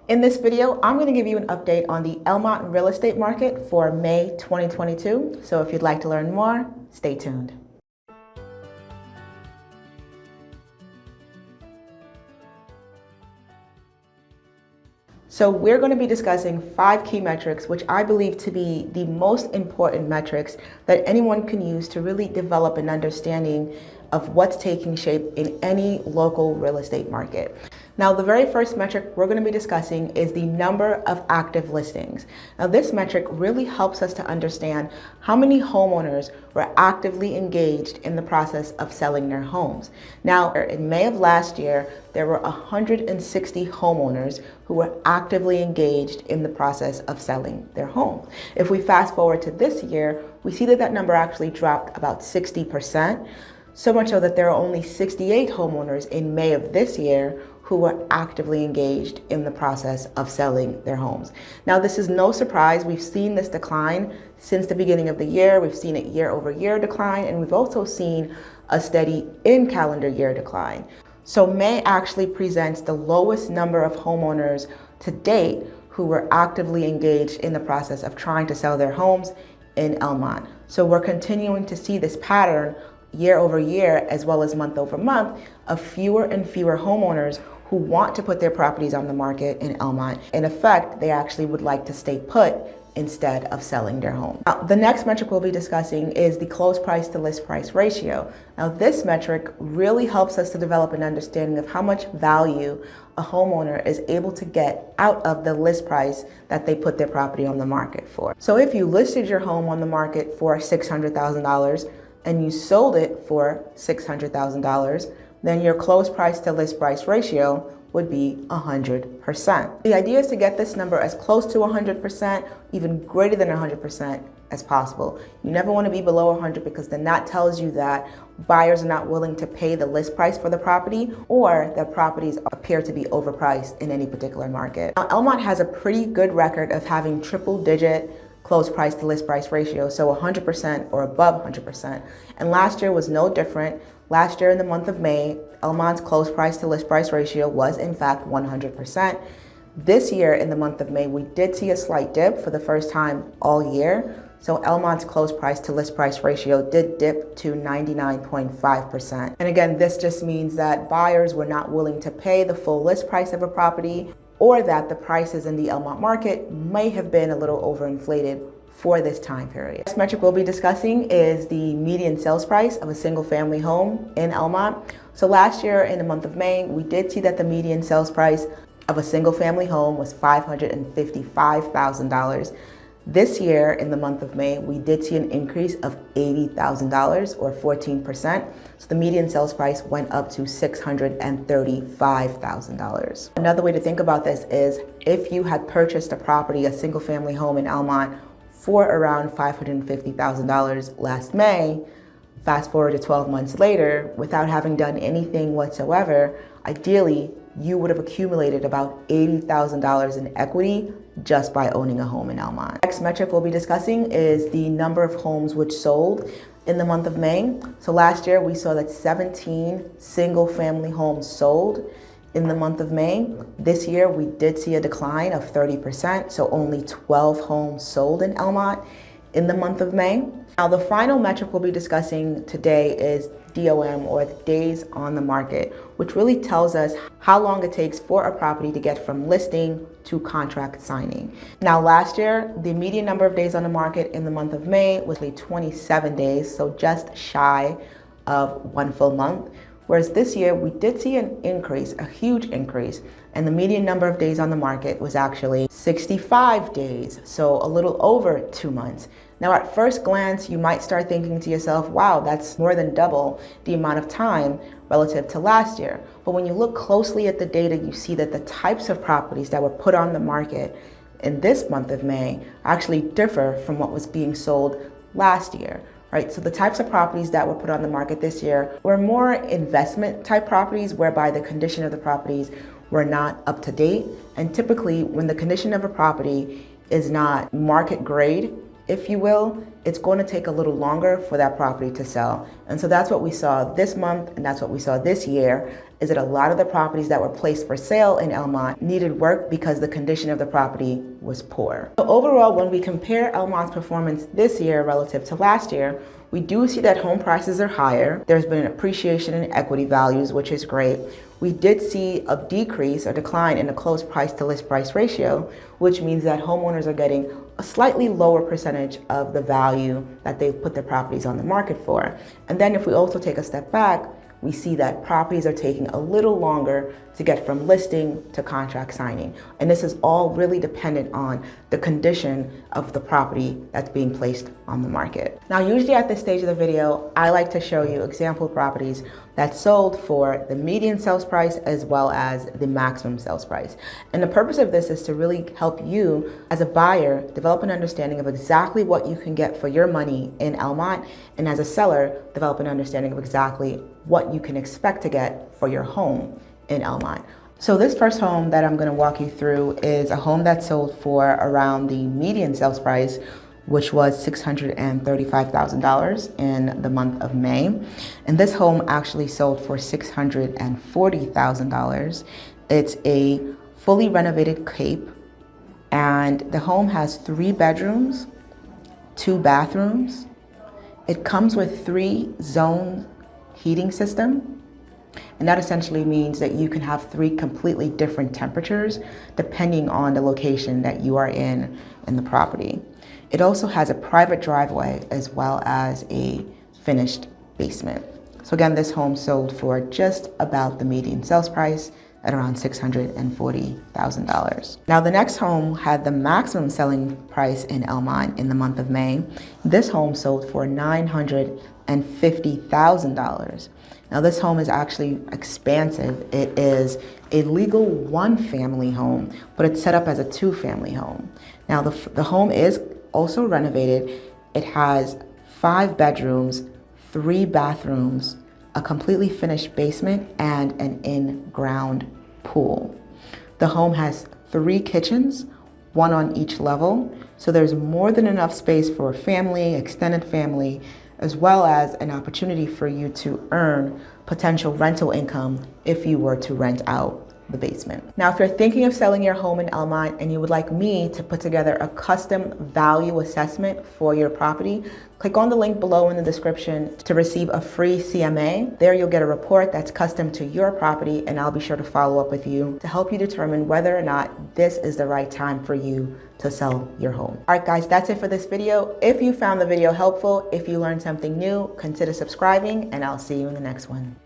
In this video, I'm going to give you an update on the Elmont real estate market for May 2022. So if you'd like to learn more, stay tuned. So we're going to be discussing 5 key metrics, which I believe to be the most important metrics that anyone can use to really develop an understanding of what's taking shape in any local real estate market. Now, the very first metric we're going to be discussing is the number of active listings. Now, this metric really helps us to understand how many homeowners were actively engaged in the process of selling their homes. Now, in May of last year, there were 160 homeowners who were actively engaged in the process of selling their home. If we fast forward to this year, we see that that number actually dropped about 60%. So much so that there are only 68 homeowners in May of this year who were actively engaged in the process of selling their homes. Now, this is no surprise. We've seen this decline since the beginning of the year. We've seen it year over year decline, and we've also seen a steady in calendar year decline. So May actually presents the lowest number of homeowners to date who were actively engaged in the process of trying to sell their homes in Elmont. So we're continuing to see this pattern year over year, as well as month over month, of fewer and fewer homeowners who want to put their properties on the market in Elmont. In effect, they actually would like to stay put instead of selling their home. Now, the next metric we'll be discussing is the close price to list price ratio. Now, this metric really helps us to develop an understanding of how much value a homeowner is able to get out of the list price that they put their property on the market for. So if you listed your home on the market for $600,000 and you sold it for $600,000, then your close price to list price ratio would be 100%. The idea is to get this number as close to 100%, even greater than 100% as possible. You never want to be below 100 because then that tells you that buyers are not willing to pay the list price for the property, or that properties appear to be overpriced in any particular market. Now, Elmont has a pretty good record of having triple-digit close price to list price ratio, so 100% or above 100%. And last year was no different. Last year in the month of May, Elmont's close price to list price ratio was in fact 100%. This year in the month of May, we did see a slight dip for the first time all year. So Elmont's close price to list price ratio did dip to 99.5%. And again, this just means that buyers were not willing to pay the full list price of a property, or that the prices in the Elmont market may have been a little overinflated for this time period. The next metric we'll be discussing is the median sales price of a single family home in Elmont. So last year in the month of May, we did see that the median sales price of a single family home was $555,000. This year in the month of May, we did see an increase of $80,000 or 14%. So the median sales price went up to $635,000. Another way to think about this is if you had purchased a property, a single family home in Elmont, for around $550,000 last May, fast forward to 12 months later, without having done anything whatsoever, ideally, you would have accumulated about $80,000 in equity just by owning a home in Elmont. Next metric we'll be discussing is the number of homes which sold in the month of May. So last year we saw that 17 single family homes sold in the month of May. This year we did see a decline of 30%, so only 12 homes sold in Elmont in the month of May. Now, the final metric we'll be discussing today is DOM, or days on the market, which really tells us how long it takes for a property to get from listing to contract signing. Now, last year, the median number of days on the market in the month of May was 27 days, so just shy of 1 full month. Whereas this year, we did see an increase, a huge increase, and the median number of days on the market was actually 65 days, so a little over 2 months. Now, at first glance, you might start thinking to yourself, wow, that's more than double the amount of time relative to last year. But when you look closely at the data, you see that the types of properties that were put on the market in this month of May actually differ from what was being sold last year. Right, so the types of properties that were put on the market this year were more investment type properties, whereby the condition of the properties were not up to date. And typically when the condition of a property is not market grade, if you will, it's going to take a little longer for that property to sell. And so that's what we saw this month, and that's what we saw this year, is that a lot of the properties that were placed for sale in Elmont needed work because the condition of the property was poor. So overall, when we compare Elmont's performance this year relative to last year, we do see that home prices are higher. There's been an appreciation in equity values, which is great. We did see a decline in the closed price to list price ratio, which means that homeowners are getting a slightly lower percentage of the value that they've put their properties on the market for. And then if we also take a step back, we see that properties are taking a little longer to get from listing to contract signing. And this is all really dependent on the condition of the property that's being placed on the market. Now, usually at this stage of the video, I like to show you example properties that sold for the median sales price as well as the maximum sales price. And the purpose of this is to really help you as a buyer develop an understanding of exactly what you can get for your money in Elmont, and as a seller, develop an understanding of exactly what you can expect to get for your home in Elmont. So this first home that I'm going to walk you through is a home that sold for around the median sales price, which was $635,000 in the month of May. And this home actually sold for $640,000. It's a fully renovated Cape, and the home has 3 bedrooms, 2 bathrooms. It comes with 3 zone heating system. And that essentially means that you can have 3 completely different temperatures depending on the location that you are in the property. It also has a private driveway as well as a finished basement. So again, this home sold for just about the median sales price at around $640,000. Now, the next home had the maximum selling price in Elmont in the month of May. This home sold for $950,000. Now, this home is actually expansive. It is a legal 1-family home, but it's set up as a 2-family home. Now, the home is also renovated. It has 5 bedrooms, 3 bathrooms, a completely finished basement, and an in-ground pool. The home has 3 kitchens, 1 on each level, so there's more than enough space for a family, extended family, as well as an opportunity for you to earn potential rental income if you were to rent out the basement. Now, if you're thinking of selling your home in Elmont and you would like me to put together a custom value assessment for your property, click on the link below in the description to receive a free CMA. There you'll get a report that's custom to your property, and I'll be sure to follow up with you to help you determine whether or not this is the right time for you to sell your home. All right, guys, that's it for this video. If you found the video helpful, if you learned something new, consider subscribing, and I'll see you in the next one.